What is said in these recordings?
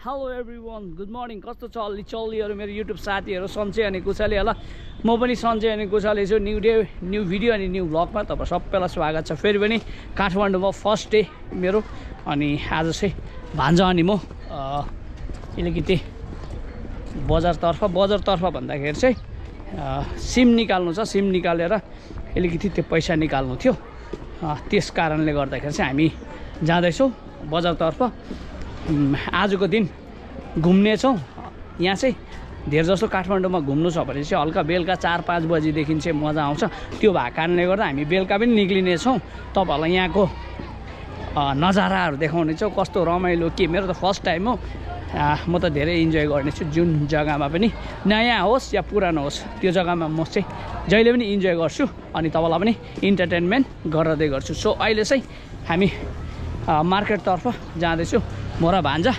Hello everyone good morning कस्तो छ अलि चल्लीहरू मेरो युट्युब साथीहरू सन्चै अनि कुशली होला म पनि सन्चै अनि कुशली छु न्यू डे न्यू भिडियो अनि न्यू भ्लगमा तपाईँ सबैलाई स्वागत छ फेरि पनि काठमाडौँमा फर्स्ट डे मेरो अनि आज चाहिँ भान्जा अनि म अलिकति बजारतर्फ भन्दाखेरि चाहिँ सिम निकाल्नु छ सिम निकालेर अलिकति त्यो पैसा निकाल्नु थियो त्यस कारणले गर्दाखेरि चाहिँ हामी जाँदैछौँ बजारतर्फ आजको दिन घुम्ने छौँ यहाँ चाहिँ धेर जस्तो काठमाडौँमा घुम्नु छ भने चाहिँ हल्का बेलुका 4-5 बजीदेखि चाहिँ मजा आउँछ त्यो भएको कारणले गर्दा हामी बेलुका पनि निक्लिने छौँ तपाईँहरूलाई यहाँको नजाराहरू देखाउने छौँ कस्तो रमाइलो के मेरो त फर्स्ट टाइम हो म त धेरै इन्जोय गर्नेछु जुन जग्गामा पनि नयाँ होस् या पुरानो होस् त्यो जग्गामा म चाहिँ जहिले पनि इन्जोय गर्छु अनि तपाईँलाई पनि इन्टरटेनमेन्ट गराउँदै गर्छु सो अहिले चाहिँ हामी मार्केटतर्फ जाँदैछु म र भान्जा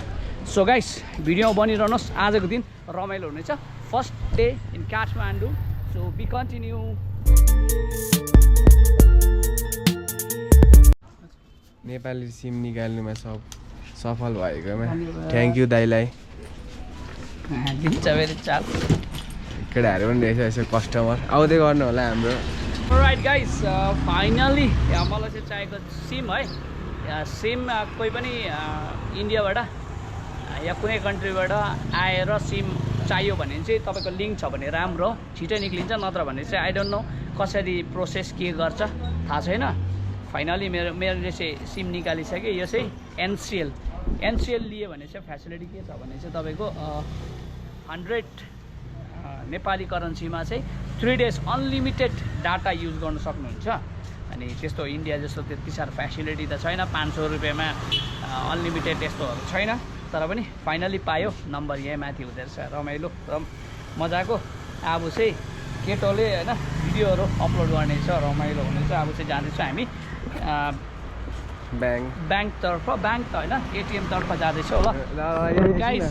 सो गाइस भिडियोमा बनिरहनुहोस् आजको दिन रमाइलो हुनेछ first day in Kathmandu so be continue Nepali sim निकाल्नुमा सफल भएकोमा थ्याङ्क यू दाइलाई दिन्छ फेरि चाल केटाहरू पनि रहेछ यसो कस्टमर आउँदै गर्नु होला हाम्रो राइट गाइस फाइनली मलाई चाहिँ चाहिएको सिम है सिम कोही पनि इन्डियाबाट या कुनै कन्ट्रीबाट आएर सिम चाहियो भने चाहिँ तपाईँको लिङ्क छ भने राम्रो छिटै निक्लिन्छ नत्र भने चाहिँ आई डोन्ट नो कसरी प्रोसेस के गर्छ थाहा छैन फाइनली मेरो चाहिँ सिम निकालिसकेँ यो चाहिँ एनसिएल लियो भने चाहिँ फेसिलिटी के छ भने चाहिँ तपाईँको 100 नेपाली करेन्सीमा चाहिँ 3 days अनलिमिटेड डाटा युज गर्न सक्नुहुन्छ अनि त्यस्तो इन्डिया जस्तो त्यति साह्रो फेसिलिटी त छैन 500 रुपियाँमा अनलिमिटेड त्यस्तोहरू छैन तर पनि फाइनली पायो नम्बर यहीँ माथि हुँदो रहेछ रमाइलो र मजाको अब चाहिँ केटोले होइन भिडियोहरू अपलोड गर्ने छ रमाइलो हुनेछ अब चाहिँ जाँदैछ हामी ब्याङ्कतर्फ ब्याङ्क त होइन एटिएमतर्फ जाँदैछौँ ल गाइस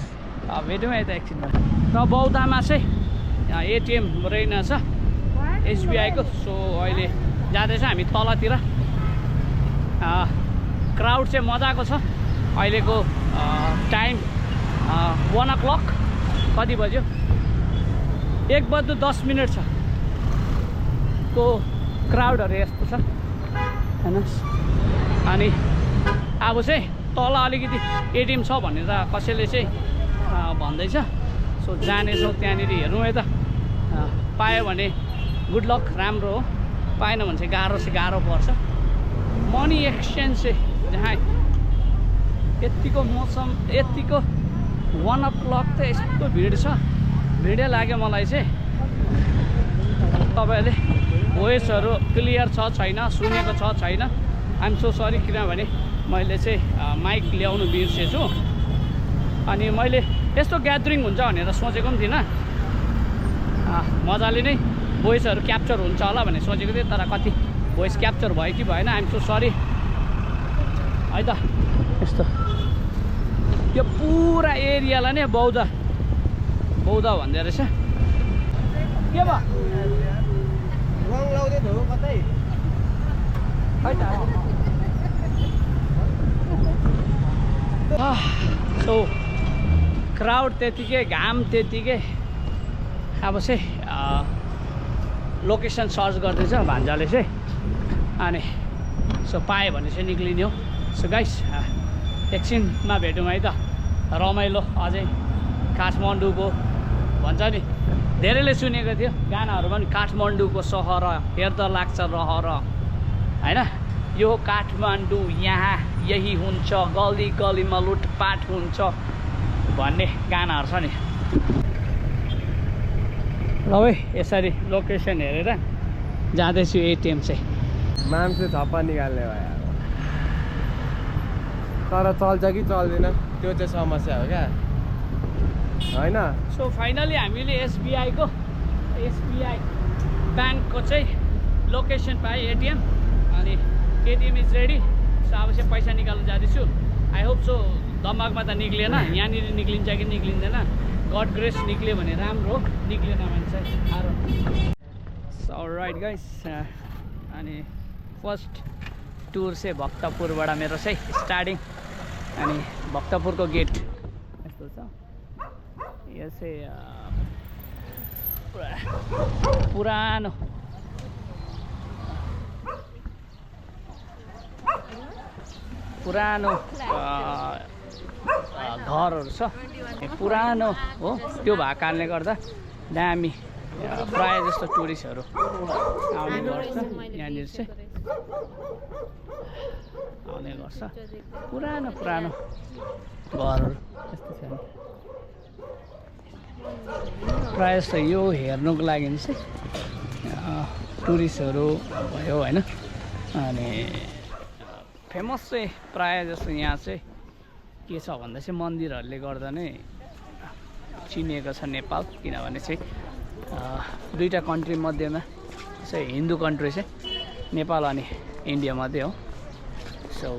भेटौँ यता एकछिनमा र बौद्धामा चाहिँ एटिएम रहेनछ एसबिआईको सो अहिले जाँदैछ हामी तलतिर क्राउड चाहिँ मजाको छ अहिलेको टाइम 1 o'clock कति बज्यो 1:10 छ को क्राउडहरू यस्तो छ हेर्नुहोस् अनि अब चाहिँ तल अलिकति एटिएम छ भनेर कसैले चाहिँ भन्दैछ सो जानेछौँ त्यहाँनिर हेरौँ यता पायो भने गुड लक राम्रो हो पाएन भने चाहिँ गाह्रो पर्छ मनी एक्सचेन्ज चाहिँ जहाँ यतिको मौसम यतिको 1 o'clock त यस्तो भिड छ भिडै लाग्यो मलाई चाहिँ तपाईँहरूले भोइसहरू क्लियर छ छैन सुनेको छ छैन आइएम सो सरी किनभने मैले चाहिँ माइक ल्याउनु बिर्सेछु अनि मैले यस्तो ग्यादरिङ हुन्छ भनेर सोचेको पनि थिइनँ मजाले नै भोइसहरू क्याप्चर हुन्छ होला भनेर सोचेको थिएँ तर कति भोइस क्याप्चर भयो कि भएन आइएम सो सरी है त यस्तो यो पुरा एरियालाई नै बौद्ध भन्दो रहेछ के भयो कतै है त सो क्राउड त्यतिकै घाम त्यतिकै अब चाहिँ लोकेसन सर्च गर्दैछ भान्जाले चाहिँ अनि सो पायो भने चाहिँ निक्लिने हो सो गाइस एकछिनमा भेटौँ है त रमाइलो अझै काठमाडौँको भन्छ नि धेरैले सुनेको थियो गानाहरूमा पनि काठमाडौँको सहर हेर्दा लाग्छ रहर होइन यो काठमाडौँ यहाँ यही हुन्छ गली गलीमा लुटपाट हुन्छ भन्ने गानाहरू छ नि ल है यसरी लोकेसन हेरेर जाँदैछु एटिएम चाहिँ मान्छे थप्पा निकाल्ने भयो तर चल्छ कि चल्दैन त्यो चाहिँ समस्या हो क्या होइन सो फाइनली हामीले एसबिआई ब्याङ्कको चाहिँ लोकेसन पाएँ एटिएम अनि एटिएम इज रेडी सो अब चाहिँ पैसा निकाल्नु जाँदैछु आई होप सो दमागमा त निक्लिएन यहाँनिर निक्लिन्छ कि निक्लिँदैन गड ग्रेस निक्ल्यो भने राम्रो निक्लिएन भने चाहिँ साह्रो सो राइट गाइस अनि फर्स्ट टुर चाहिँ भक्तपुरबाट मेरो चाहिँ स्टार्टिङ अनि भक्तपुरको गेट जस्तो छ यो चाहिँ पुरानो पुरानो घरहरू छ पुरानो हो त्यो भएको कारणले गर्दा दामी प्राय जस्तो टुरिस्टहरू आउने गर्छ यहाँनिर चाहिँ आउने गर्छ पुरानो पुरानो घरहरू यस्तो छ प्राय जस्तो यो हेर्नुको लागि चाहिँ टुरिस्टहरू भयो होइन अनि फेमस चाहिँ प्राय जस्तो यहाँ चाहिँ के छ भन्दा चाहिँ मन्दिरहरूले गर्दा नै चिनिएको छ नेपाल किनभने चाहिँ दुईवटा कन्ट्री मध्येमा चाहिँ हिन्दू कन्ट्री चाहिँ नेपाल अनि इन्डिया मात्रै हो सो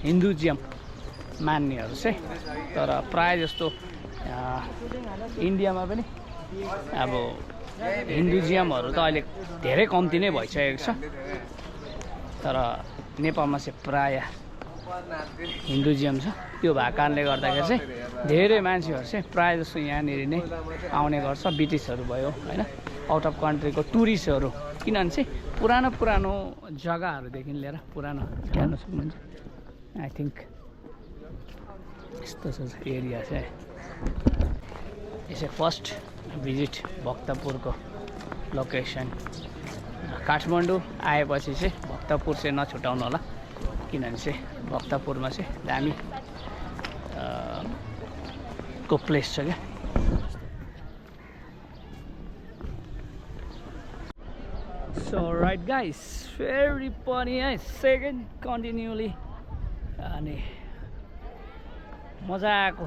हिन्दुजियम मान्नेहरू चाहिँ तर प्राय जस्तो इन्डियामा पनि अब हिन्दुजियमहरू त अहिले धेरै कम्ती नै भइसकेको छ तर नेपालमा चाहिँ प्राय हिन्दुजियम छ त्यो भएको कारणले गर्दाखेरि चाहिँ धेरै मान्छेहरू चाहिँ प्राय जस्तो यहाँनिर नै आउने गर्छ ब्रिटिसहरू भयो होइन आउट अफ कन्ट्रीको टुरिस्टहरू किनभने चाहिँ पुरानो पुरानो जग्गाहरूदेखि लिएर पुरानो हेर्न सक्नुहुन्छ आई थिङ्क यस्तो छ एरिया चाहिँ यसै फर्स्ट भिजिट भक्तपुरको लोकेसन काठमाडौँ आएपछि चाहिँ भक्तपुर चाहिँ नछुटाउनु होला किनभने चाहिँ भक्तपुरमा चाहिँ दामी को प्लेस छ क्या सो राइट गाइस फेरि पनि है सेकेन्ड कन्टिन्युली अनि मजाको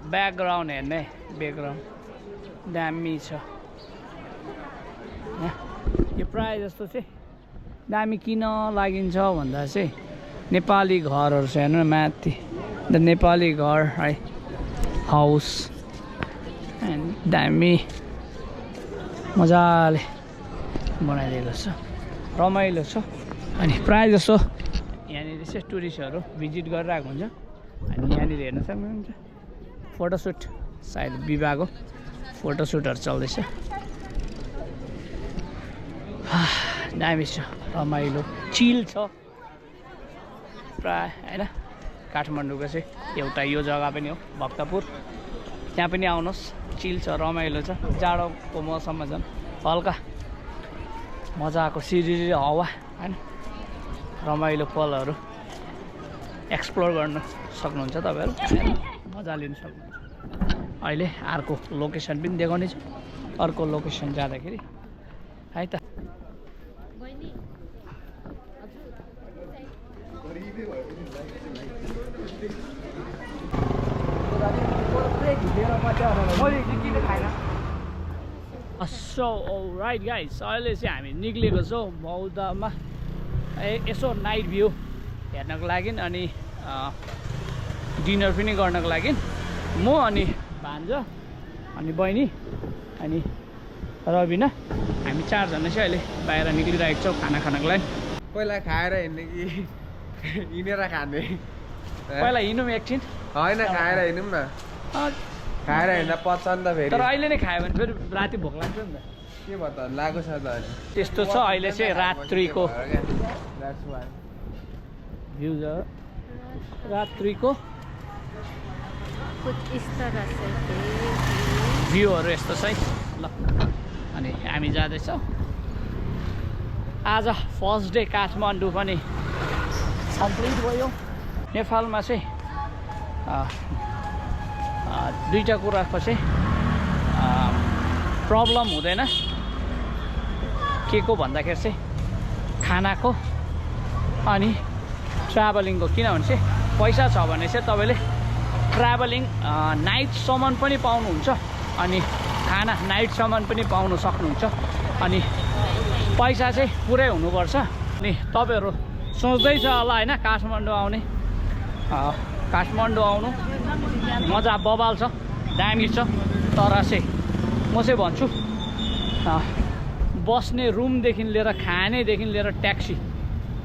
ब्याकग्राउन्ड हेर्ने ब्याकग्राउन्ड दामी छ यो प्राय जस्तो चाहिँ दामी किन लागिन्छ भन्दा चाहिँ नेपाली घरहरू छ हेर्नु माथि द नेपाली घर है हाउस एन्ड दामी मजाले बनाइदिएको छ रमाइलो छ अनि प्राय जस्तो यहाँनिर चाहिँ टुरिस्टहरू भिजिट गरिरहेको हुन्छ अनि यहाँनिर हेर्न सक्नुहुन्छ फोटोसुट सायद विवाहको फोटोसुटहरू चल्दैछ दामी छ रमाइलो चिल छ प्राय होइन काठमाडौँको चाहिँ एउटा यो जग्गा पनि हो भक्तपुर त्यहाँ पनि आउनुहोस् चिल छ रमाइलो छ जाडोको मौसममा झन् हल्का मजाको सिरिरी हावा होइन रमाइलो पलहरू एक्सप्लोर गर्न सक्नुहुन्छ तपाईँहरू मजा लिन सक्नुहुन्छ अहिले अर्को लोकेसन पनि देखाउने छु अर्को लोकेसन जाँदाखेरि है त सो राइट गाइस अहिले चाहिँ हामी निक्लेको छौँ बौद्धमा यसो नाइट भ्यू हेर्नको लागि अनि डिनर पनि गर्नको लागि म अनि भान्जा अनि बहिनी अनि रबिना हामी चारजना चाहिँ अहिले बाहिर निक्लिरहेको छौँ खाना खानको लागि पहिला खाएर हिँड्ने कि हिँडेर खाने पहिला हिँडौँ एकछिन होइन खाएर हिँडौँ न खाएर हिँड्दा पच्छ नि त फेरि तर अहिले नै खायो भने फेरि राति भोक लाग्छ नि त के भयो त लागेको छ त त्यस्तो छ अहिले चाहिँ रात्रिको भ्यू छ रात्रिको भ्यूहरू यस्तो छ है ल अनि हामी जाँदैछौँ आज फर्स्ट डे काठमाडौँ पनि कम्प्लिट भयो नेपालमा चाहिँ दुईवटा कुराको चाहिँ प्रब्लम हुँदैन के को भन्दाखेरि चाहिँ खानाको अनि ट्राभलिङको किनभने चाहिँ पैसा छ भने चाहिँ तपाईँले ट्राभलिङ नाइटसम्म पनि पाउनुहुन्छ अनि खाना नाइटसम्म पनि पाउनु सक्नुहुन्छ अनि पैसा चाहिँ पुरै हुनुपर्छ अनि तपाईँहरू सोच्दैछ होला होइन काठमाडौँ आउने काठमाडौँ आउनु मजा बबाल छ दामी छ तर चाहिँ म चाहिँ भन्छु बस्ने रुमदेखि लिएर खानेदेखि लिएर ट्याक्सी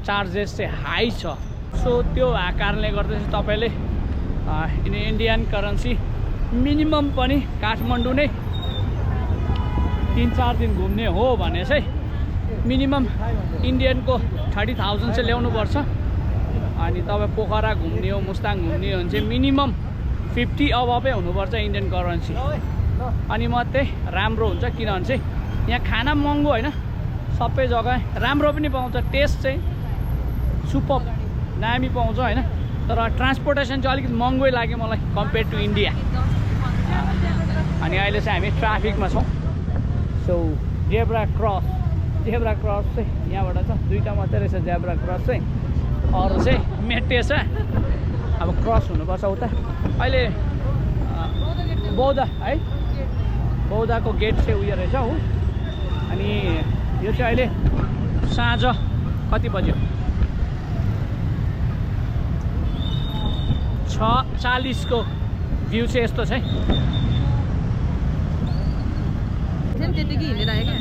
चार्जेस चाहिँ हाई छ सो त्यो भएको कारणले गर्दा चाहिँ तपाईँले इन्डियन करेन्सी मिनिमम पनि काठमाडौँ नै 3-4 दिन घुम्ने हो भने चाहिँ मिनिमम इन्डियनको 30,000 चाहिँ ल्याउनुपर्छ। अनि तपाईँ पोखरा घुम्ने हो मुस्ताङ घुम्ने हो भने चाहिँ मिनिमम 50 अबअपै हुनुपर्छ इन्डियन करेन्सी। अनि मात्रै राम्रो हुन्छ, किनभने चाहिँ यहाँ खाना महँगो होइन, सबै जग्गा राम्रो पनि पाउँछ, टेस्ट चाहिँ सुपर दामी पाउँछ होइन। तर ट्रान्सपोर्टेसन चाहिँ अलिकति महँगै लाग्यो मलाई कम्पेयर टु इन्डिया। अनि अहिले चाहिँ हामी ट्राफिकमा छौँ। सो जेब्रा क्रस चाहिँ यहाँबाट छ, 2टा मात्रै रहेछ जेब्रा क्रस चाहिँ, अरू चाहिँ मेटे छ। अब क्रस हुनुपर्छ उता। अहिले बौद्ध है, बौद्धको गेट चाहिँ उयो रहेछ हो। अनि यो चाहिँ अहिले साँझ कति बज्यो, 6:40 को भ्यू चाहिँ यस्तो छ है। त्यतिकै हिँडेर आयो क्या।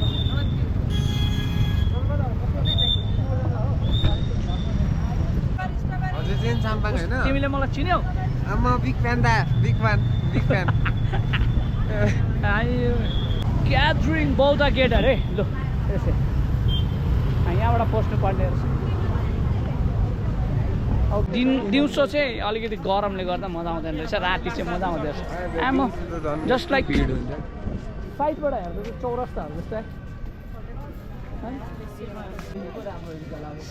हजुर जेन साम्पाङ हैन? तिमीले मलाई चिन्यौ? म बिग फ्यान दा, बिग फ्यान। ग्यादरिङ बौद्ध गेट अरे। लु यसै यहाँबाट पस्नु पर्ने रहेछ। अब दिउँसो चाहिँ अलिकति गरमले गर्दा मजा आउँदैन रहेछ, राति चाहिँ मजा आउँदो रहेछ। आमा जस्ट लाइक साइडबाट हेर्दा चाहिँ चौरस्ताहरू जस्तै।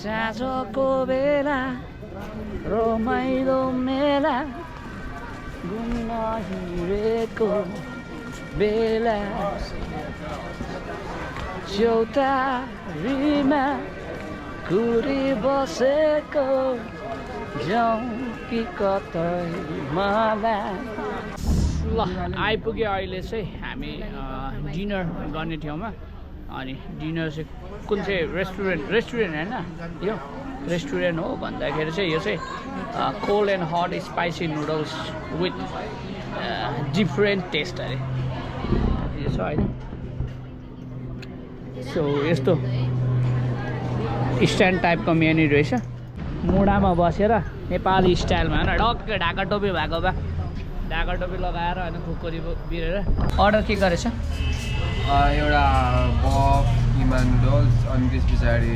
साँझको बेला रमाइलो मेला घुम्न हिँडेको बेला चौतारीमा कुरी बसेको जाउँ कि कतै मला। ल आइपुग्यो अहिले चाहिँ हामी डिनर गर्ने ठाउँमा। अनि डिनर चाहिँ कुन चाहिँ रेस्टुरेन्ट होइन यो रेस्टुरेन्ट हो भन्दाखेरि चाहिँ यो चाहिँ cold and hot spicy noodles with different taste अरे यो छ होइन। सो यस्तो स्ट्यान्ड टाइपको मेन्यु रहेछ। मुढामा बसेर नेपाली स्टाइलमा होइन, डक्कै ढाका टोपी भएको भए ढाका टोपी लगाएर होइन खुकुरी बिरेर अर्डर के गरेछ? एउटा बफ किमा नुडल्स, अनि त्यस पछाडि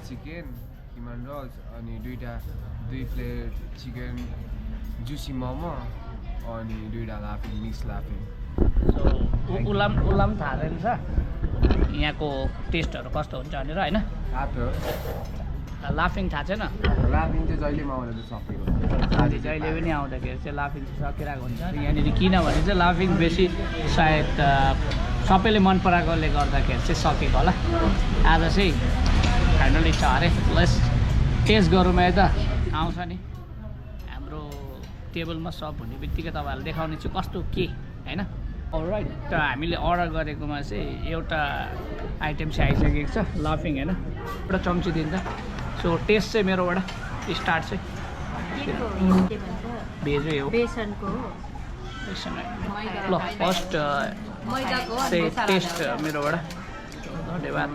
चिकन किमा नुडल्स, अनि 2 प्लेट चिकन जुसी मोमो, अनि 2 लाफिङ मिक्स लाफिङ। उलाम थाहा रहेछ यहाँको टेस्टहरू कस्तो हुन्छ भनेर होइन। लाफिङ थाहा छैन? लाफिङ चाहिँ जहिले आउँदा चाहिँ सकेको, जहिले पनि आउँदाखेरि चाहिँ लाफिङ चाहिँ सकिरहेको हुन्छ। यहाँनिर किनभने चाहिँ लाफिङ बेसी सायद सबैले मन पराएकोले गर्दाखेरि चाहिँ सकेको होला। आज चाहिँ फाइनली छ अरे, प्लस टेस्ट गरौँ है त आउँछ नि हाम्रो टेबलमा सब हुने बित्तिकै तपाईँहरूले देखाउने चाहिँ कस्तो के होइन। अलराइट, त हामीले अर्डर गरेकोमा चाहिँ एउटा आइटम चाहिँ आइसकेको छ लाफिङ होइन, एउटा चम्ची दिन्छ। सो टेस्ट चाहिँ मेरोबाट स्टार्ट चाहिँ भेजै हो, बेसनको ल फर्स्ट चाहिँ टेस्ट मेरोबाट धन्यवाद।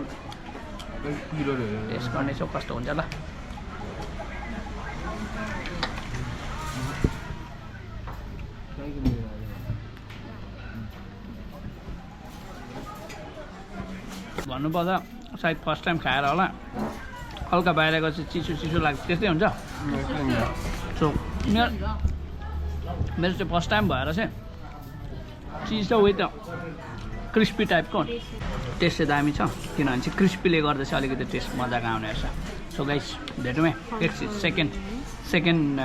टेस्ट गर्नेछौँ कस्तो हुन्छ ल। भन्नुपर्दा सायद फर्स्ट टाइम खाएर होला, हल्का बाहिरको चाहिँ चिसो लाग्छ, त्यस्तै हुन्छ। सो मेरो चाहिँ फर्स्ट टाइम भएर चाहिँ चिज विथ क्रिस्पी टाइपको टेस्ट चाहिँ दामी छ, किनभने चाहिँ क्रिस्पीले गर्दा चाहिँ अलिकति टेस्ट मजाको आउने रहेछ। सो गाइस भेटौँ सेकेन्ड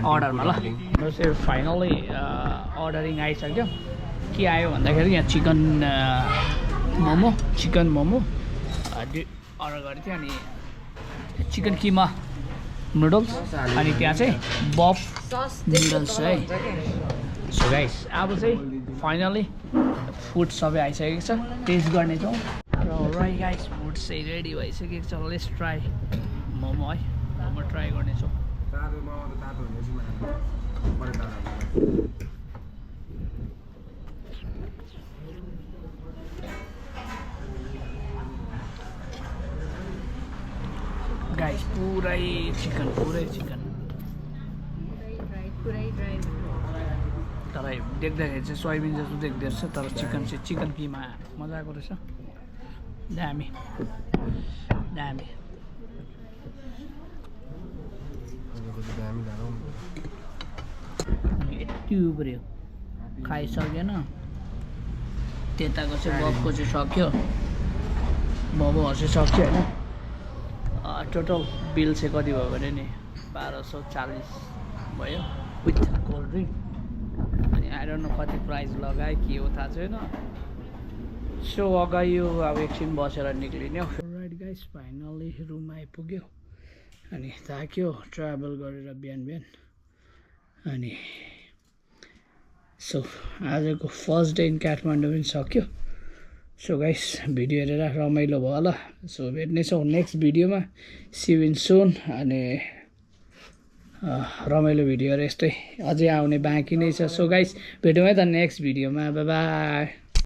अर्डरमा ल। मेरो चाहिँ फाइनली अर्डरिङ आइसक्यो। के आयो भन्दाखेरि यहाँ चिकन मोमो अर्डर गरेको थियो, अनि चिकन किमा नुडल्स, अनि त्यहाँ चाहिँ बफ नुडल्स है। सो गाइस अब चाहिँ फाइनली फुड सबै आइसकेको छ, टेस्ट गर्नेछौँ। र गाइस फुड चाहिँ रेडी भइसकेको छ। लेट्स ट्राई मोमो है, मोमो ट्राई गर्नेछौँ। गाइस पुरै चिकन तर देख्दाखेरि चाहिँ सोयाबिन जस्तो देख्दो रहेछ तर चिकन चाहिँ चिकन किमा मजाको रहेछ दामी दामी यति उब्रियो खाइसकेन त्यताको चाहिँ बबको चाहिँ सक्यो मोमोहरू चाहिँ सक्यो होइन टोटल बिल चाहिँ कति भयो भने नि 1240 भयो विथ कोल्ड ड्रिङ्क अनि आई डोन्ट नो कति प्राइस लगायो के हो थाहा छैन सो अगायो अब एकछिन बसेर निक्लिने हो राइट गाइस फाइनल्ली रुम आइपुग्यो अनि थाक्यो ट्राभल गरेर बिहान बिहान अनि सो आजको फर्स्ट डे इन काठमाडौँ पनि सक्यो सो गाइस भिडियो हेरेर रमाइलो भयो होला सो भेट्नेछौँ नेक्स्ट भिडियोमा सी यु इन सुन अनि रमाइलो भिडियोहरू यस्तै अझै आउने बाँकी नै छ सो गाइस भेटौँ है त नेक्स्ट भिडियोमा बाई बाई